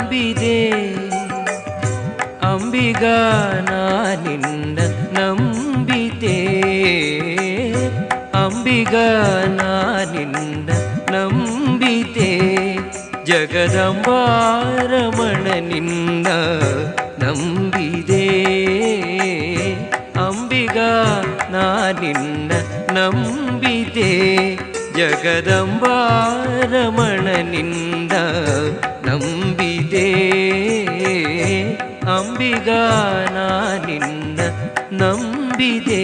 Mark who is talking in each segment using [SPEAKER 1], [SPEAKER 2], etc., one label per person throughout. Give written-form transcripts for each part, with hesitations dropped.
[SPEAKER 1] ನಂಬಿದೆ ಅಂಬಿಗಾ ನಿನ್ನ ನಂಬಿದೆ ಅಂಬಿಗಾ ನಿನ್ನ ನಂಬಿದೆ ಜಗದಂಬಾರಮಣ ನಿನ್ನ ನಂಬಿದೆ ಅಂಬಿಗಾ ನಿನ್ನ ನಂಬಿದೆ ಜಗದಂಬಾರಮಣ ನಿನ್ನ ನಂಬಿದೆ ಅಂಬಿಗಾ ನಿನ್ನ ನಂಬಿದೆ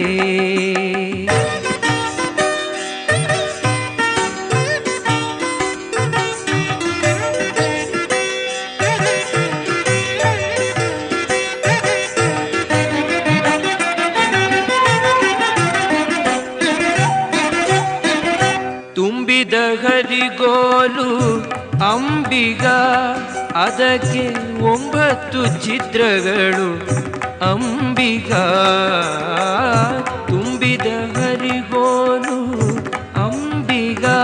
[SPEAKER 1] ತುಂಬಿದ ಹರಿಗೋಲು ಅಂಬಿಗಾ ಅದಕ್ಕೆ 9 ಛಿದ್ರಗಳು ಅಂಬಿಗಾ ತುಂಬಿದ ಹರಿಗೋಲು ಅಂಬಿಗಾ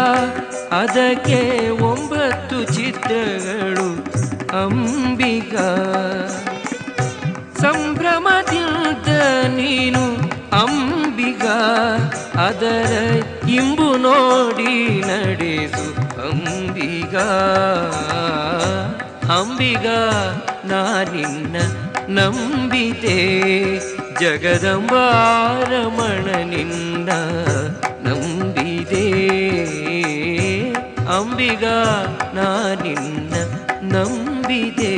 [SPEAKER 1] ಅದಕ್ಕೆ 9 ಛಿದ್ರಗಳು ಅಂಬಿಗಾ ಸಂಭ್ರಮದಿಂದ ನೀನು ಅಂಬಿಗಾ ಅದರ ಇಂಬು ನೋಡಿ ನಡೆಸು ಅಂಬಿಗಾ ಅಂಬಿಗಾ ನಿನ್ನ ನಂಬಿದೆ ಜಗದಂಬಾರಮಣ ನಿನ್ನ ನಂಬಿದೆ ಅಂಬಿಗಾ ನಿನ್ನ ನಂಬಿದೆ